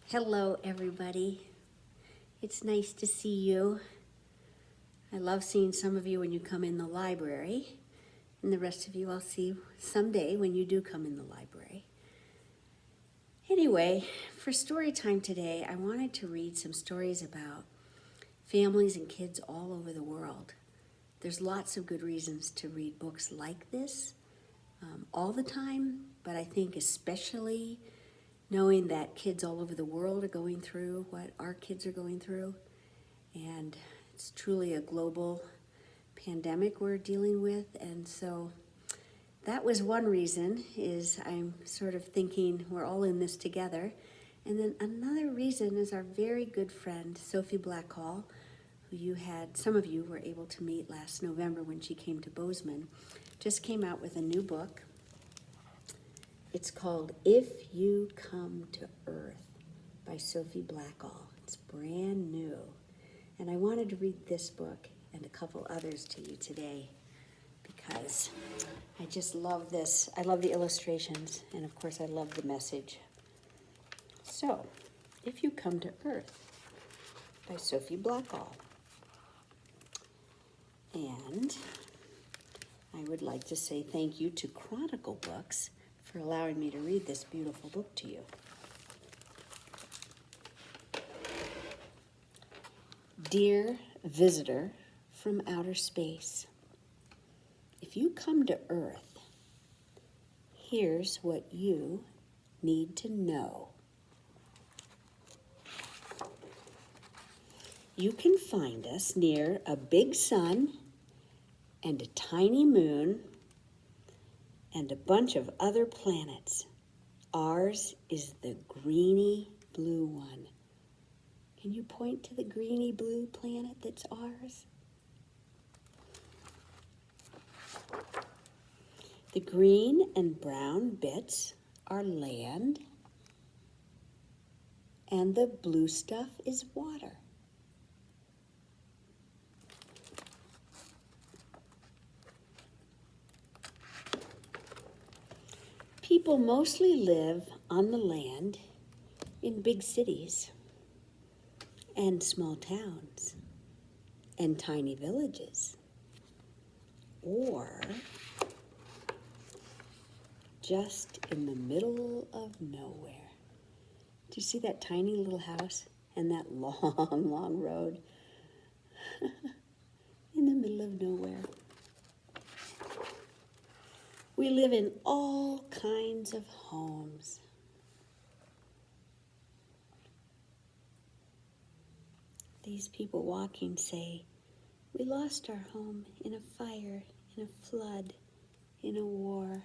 Hello, everybody. It's nice to see you. I love seeing some of you when you come in the library, and the rest of you I'll see someday when you do come in the library. Anyway, for story time today, I wanted to read some stories about families and kids all over the world. There's lots of good reasons to read books like this all the time, but I think especially knowing that kids all over the world are going through what our kids are going through, and it's truly a global pandemic we're dealing with. And so that was one reason, is I'm sort of thinking we're all in this together. And then another reason is our very good friend Sophie Blackhall, who some of you were able to meet last November when she came to Bozeman, just came out with a new book. It's called If You Come to Earth by Sophie Blackhall. It's brand new. And I wanted to read this book and a couple others to you today because I just love this. I love the illustrations, and of course I love the message. So, If You Come to Earth by Sophie Blackhall. And I would like to say thank you to Chronicle Books for allowing me to read this beautiful book to you. Dear visitor from outer space, if you come to Earth, here's what you need to know. You can find us near a big sun and a tiny moon and a bunch of other planets. Ours is the greeny blue one. Can you point to the greeny blue planet that's ours? The green and brown bits are land, and the blue stuff is water. People mostly live on the land in big cities and small towns and tiny villages, or just in the middle of nowhere. Do you see that tiny little house and that long, long road in the middle of nowhere? We live in all kinds of homes. These people walking say, we lost our home in a fire, in a flood, in a war.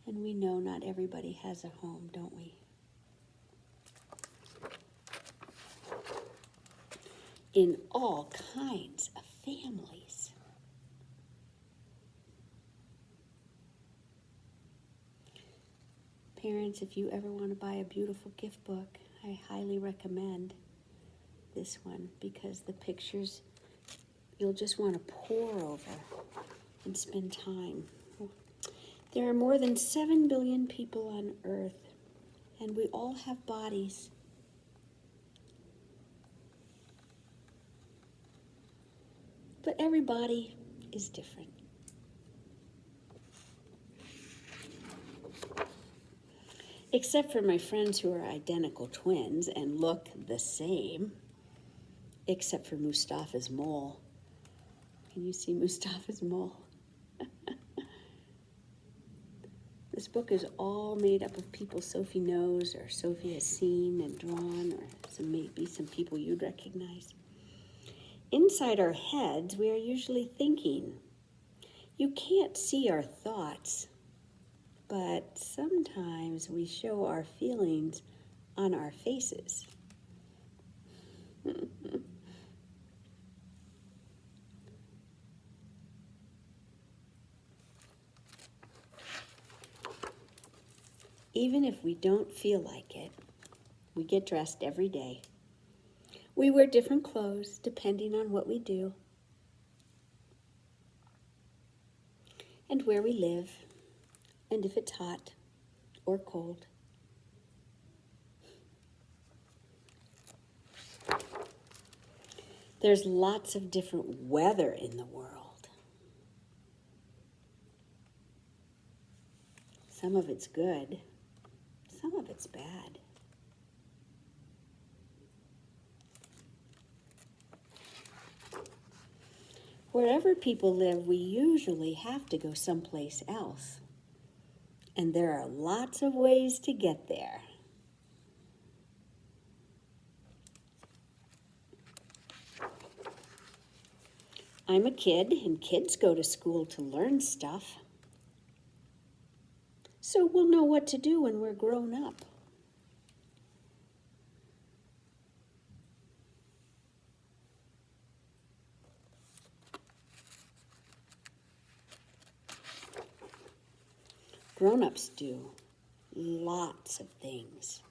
And we know not everybody has a home, don't we? In all kinds of families. Parents, if you ever want to buy a beautiful gift book, I highly recommend this one because the pictures you'll just want to pore over and spend time. There are more than 7 billion people on Earth, and we all have bodies. But every body is different. Except for my friends who are identical twins and look the same, except for Mustafa's mole. Can you see Mustafa's mole? This book is all made up of people Sophie knows or Sophie has seen and drawn, or maybe some people you'd recognize. Inside our heads, we are usually thinking. You can't see our thoughts, but sometimes we show our feelings on our faces. Even if we don't feel like it, we get dressed every day. We wear different clothes depending on what we do and where we live and if it's hot or cold. There's lots of different weather in the world. Some of it's good, some of it's bad. Wherever people live, we usually have to go someplace else. And there are lots of ways to get there. I'm a kid, and kids go to school to learn stuff. So we'll know what to do when we're grown up. Grown-ups do lots of things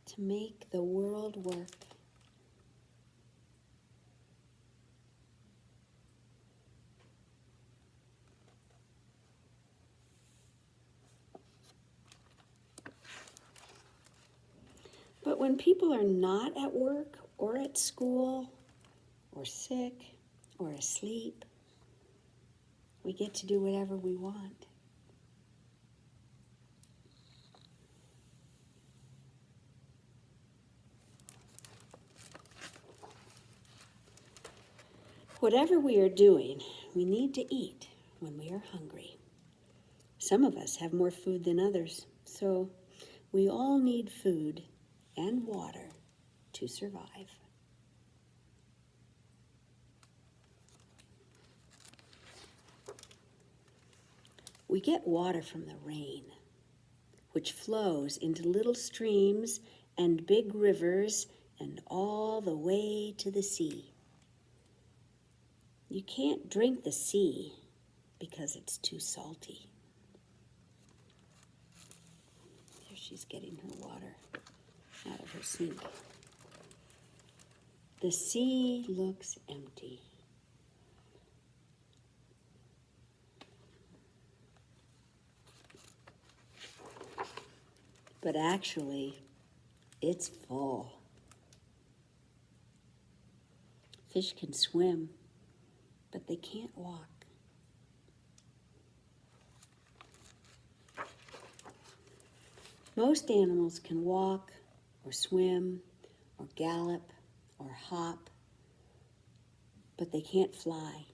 to make the world work. But when people are not at work or at school or sick or asleep, we get to do whatever we want. Whatever we are doing, we need to eat when we are hungry. Some of us have more food than others, so we all need food and water to survive. We get water from the rain, which flows into little streams and big rivers and all the way to the sea. You can't drink the sea because it's too salty. There she's getting her water out of her sink. The sea looks empty. But actually, it's full. Fish can swim, but they can't walk. Most animals can walk or swim or gallop or hop, but they can't fly.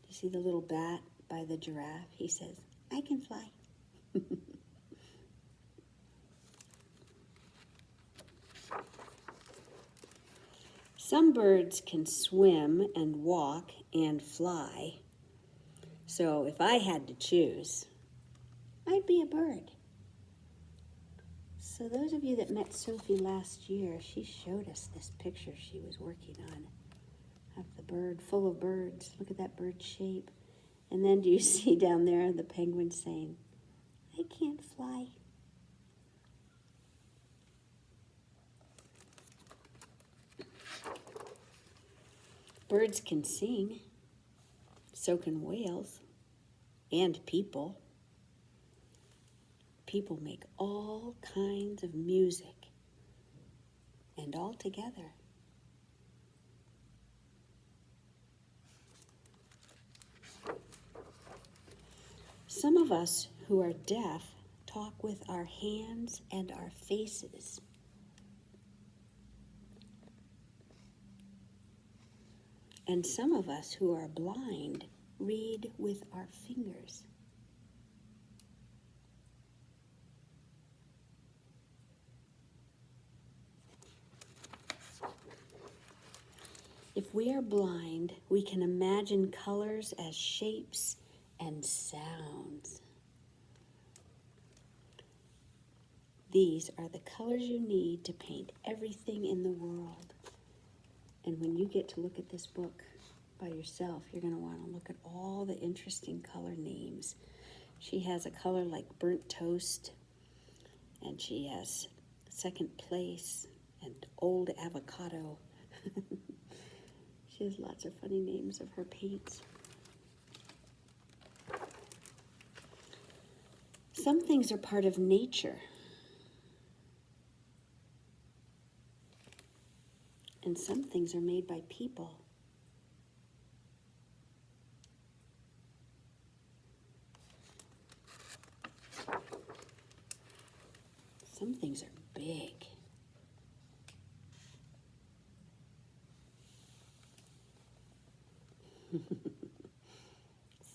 You see the little bat by the giraffe? He says, "I can fly." Some birds can swim and walk and fly. So if I had to choose, I'd be a bird. So those of you that met Sophie last year, she showed us this picture she was working on of the bird full of birds. Look at that bird shape. And then do you see down there the penguin saying, "I can't fly." Birds can sing, so can whales, and people. People make all kinds of music, and all together. Some of us who are deaf talk with our hands and our faces. And some of us who are blind read with our fingers. If we are blind, we can imagine colors as shapes and sounds. These are the colors you need to paint everything in the world. And when you get to look at this book by yourself, you're going to want to look at all the interesting color names. She has a color like burnt toast, and she has second place and old avocado. She has lots of funny names of her paints. Some things are part of nature. And some things are made by people. Some things are big.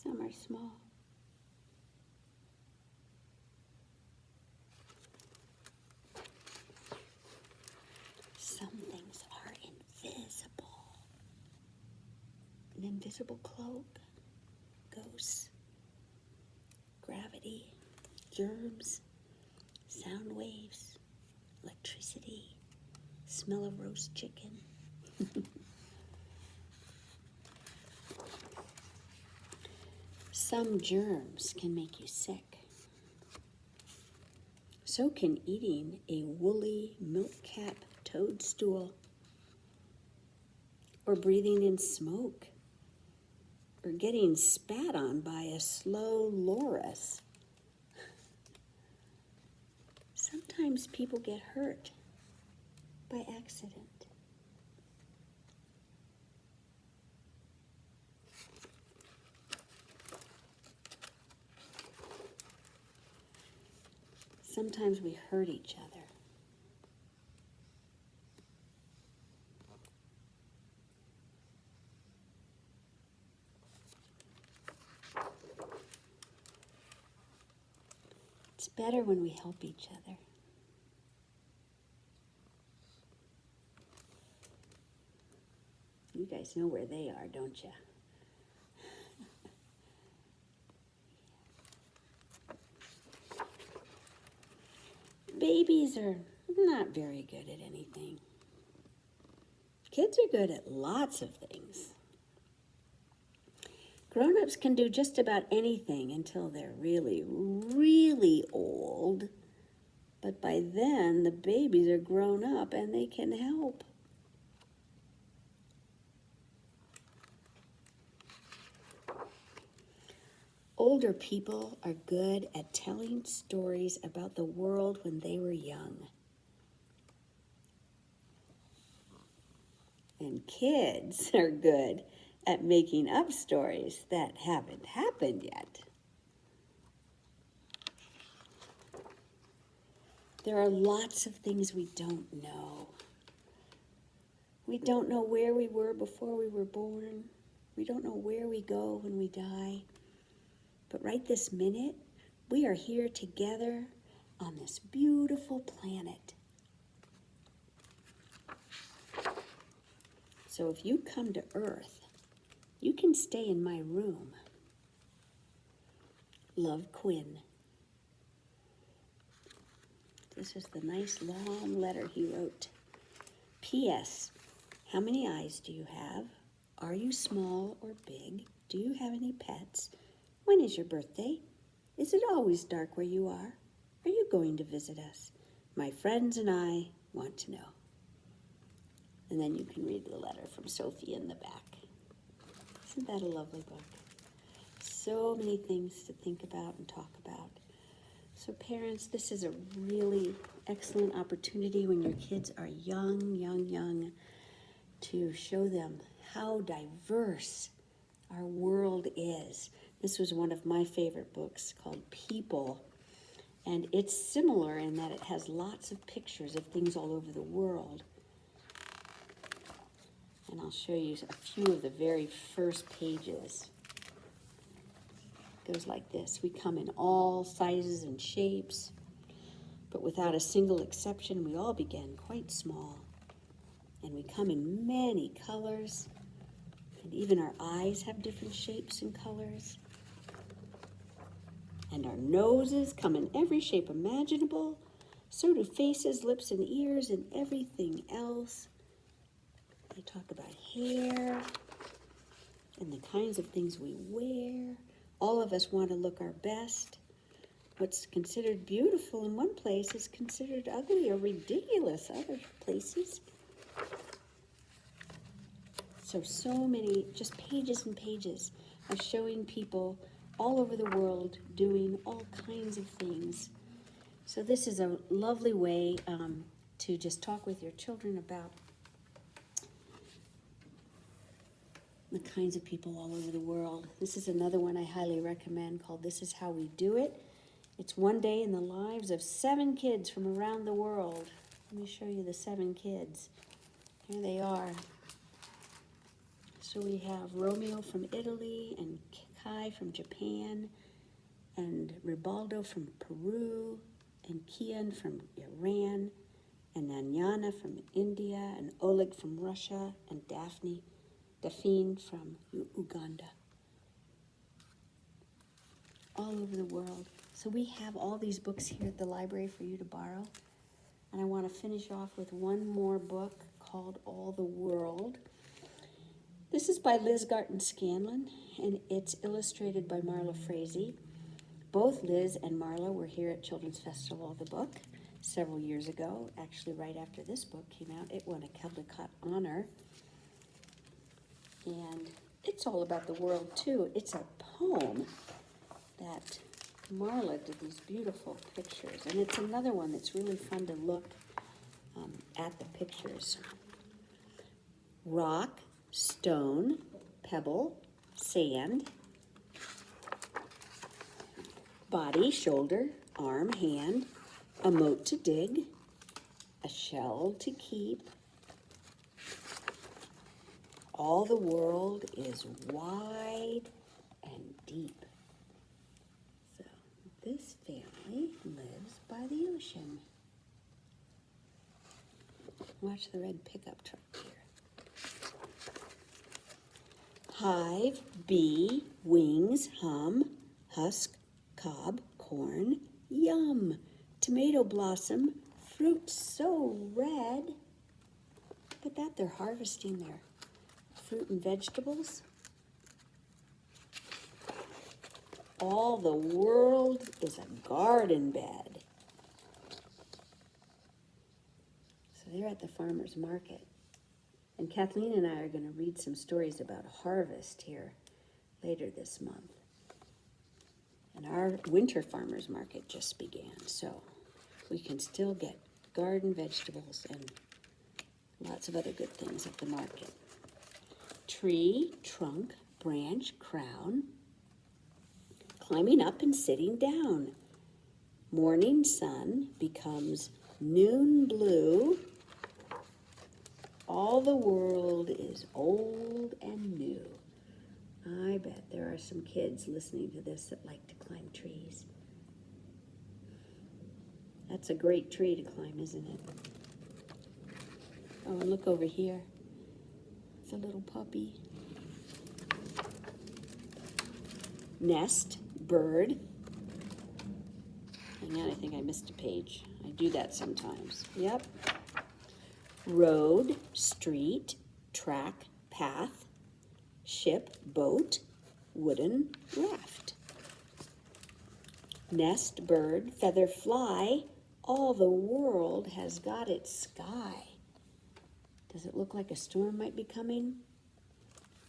Some are small. Some things are invisible. An invisible cloak, ghosts, gravity, germs, sound waves, electricity, smell of roast chicken. Some germs can make you sick. So can eating a woolly milk cap toadstool, or breathing in smoke, or getting spat on by a slow loris. Sometimes people get hurt by accident. Sometimes we hurt each other. It's better when we help each other. You guys know where they are, don't you? Babies are not very good at anything. Kids are good at lots of things. Grown-ups can do just about anything until they're really, really old. But by then, the babies are grown up and they can help. Older people are good at telling stories about the world when they were young. And kids are good at making up stories that haven't happened yet. There are lots of things we don't know. We don't know where we were before we were born. We don't know where we go when we die. But right this minute, we are here together on this beautiful planet. So if you come to Earth, you can stay in my room. Love, Quinn. This is the nice long letter he wrote. P.S. How many eyes do you have? Are you small or big? Do you have any pets? When is your birthday? Is it always dark where you are? Are you going to visit us? My friends and I want to know. And then you can read the letter from Sophie in the back. Isn't that a lovely book? So many things to think about and talk about. So parents, this is a really excellent opportunity when your kids are young, to show them how diverse our world is. This was one of my favorite books called People, and it's similar in that it has lots of pictures of things all over the world. And I'll show you a few of the very first pages. It goes like this. We come in all sizes and shapes, but without a single exception, we all began quite small. And we come in many colors, and even our eyes have different shapes and colors. And our noses come in every shape imaginable. So do faces, lips, and ears, and everything else. They talk about hair and the kinds of things we wear. All of us want to look our best. What's considered beautiful in one place is considered ugly or ridiculous other places. So many, just pages and pages of showing people all over the world doing all kinds of things. So this is a lovely way to just talk with your children about the kinds of people all over the world. This is another one I highly recommend called This Is How We Do It. It's one day in the lives of 7 kids from around the world. Let me show you the 7 kids. Here they are. So we have Romeo from Italy, and Kai from Japan, and Ribaldo from Peru, and Kian from Iran, and Anyana from India, and Oleg from Russia, and Daphne from Uganda. All over the world. So we have all these books here at the library for you to borrow. And I want to finish off with one more book called All the World. This is by Liz Garton Scanlon, and it's illustrated by Marla Frazee. Both Liz and Marla were here at Children's Festival of the Book several years ago, actually right after this book came out. It won a Caldecott honor. And it's all about the world, too. It's a poem that Marla did these beautiful pictures. And it's another one that's really fun to look at the pictures. Rock, stone, pebble, sand, body, shoulder, arm, hand, a moat to dig, a shell to keep. All the world is wide and deep. So this family lives by the ocean. Watch the red pickup truck here. Hive, bee, wings, hum, husk, cob, corn, yum, tomato blossom, fruit so red. Look at that, they're harvesting their fruit and vegetables. All the world is a garden bed. So they're at the farmer's market. And Kathleen and I are going to read some stories about harvest here later this month. And our winter farmer's market just began, so we can still get garden vegetables and lots of other good things at the market. Tree, trunk, branch, crown, climbing up and sitting down. Morning sun becomes noon blue. All the world is old and new. I bet there are some kids listening to this that like to climb trees. That's a great tree to climb, isn't it? Oh, and look over here. It's a little puppy. Nest, bird. Hang on, I think I missed a page. I do that sometimes. Yep. Road, street, track, path, ship, boat, wooden raft. Nest, bird, feather, fly, all the world has got its sky. Does it look like a storm might be coming?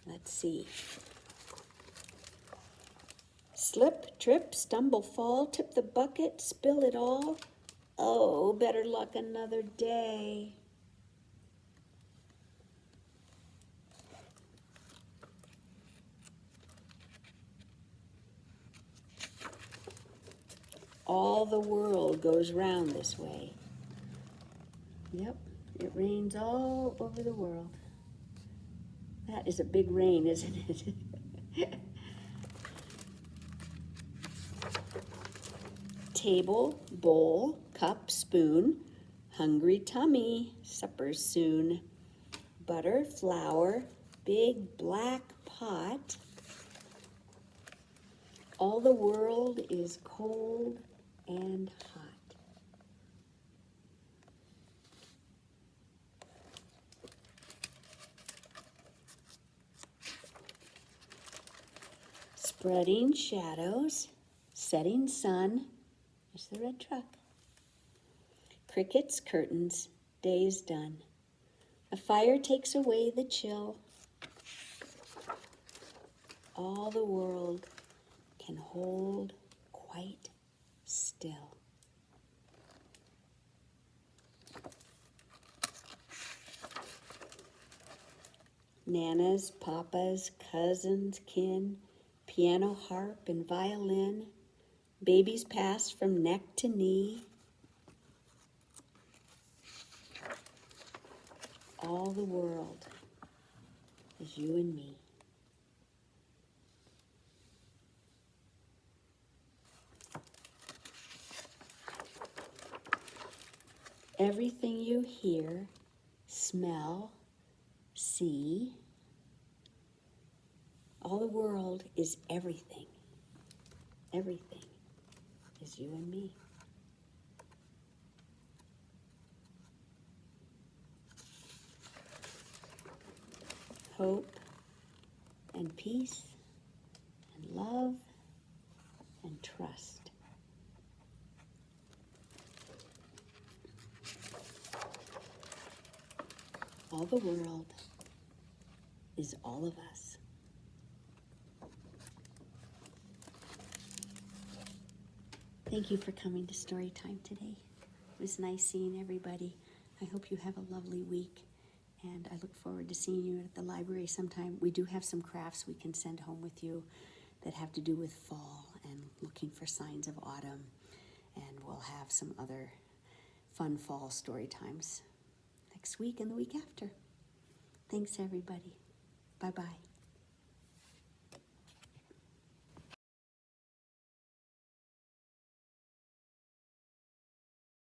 Let's see. Slip, trip, stumble, fall, tip the bucket, spill it all. Oh, better luck another day. All the world goes round this way. Yep, it rains all over the world. That is a big rain, isn't it? Table, bowl, cup, spoon, hungry tummy, supper's soon. Butter, flour, big black pot. All the world is cold and hot. Spreading shadows, setting sun. There's the red truck. Crickets, curtains, day's done. A fire takes away the chill. All the world can hold quite still. nanas, papas, cousins, kin, piano, harp, and violin, babies passed from neck to knee. All the world is you and me. Everything you hear, smell, see, all the world is everything. Everything is you and me. Hope and peace and love and trust. All the world is all of us. Thank you for coming to Storytime today. It was nice seeing everybody. I hope you have a lovely week, and I look forward to seeing you at the library sometime. We do have some crafts we can send home with you that have to do with fall and looking for signs of autumn, and we'll have some other fun fall story times next week and the week after. Thanks, everybody. Bye-bye.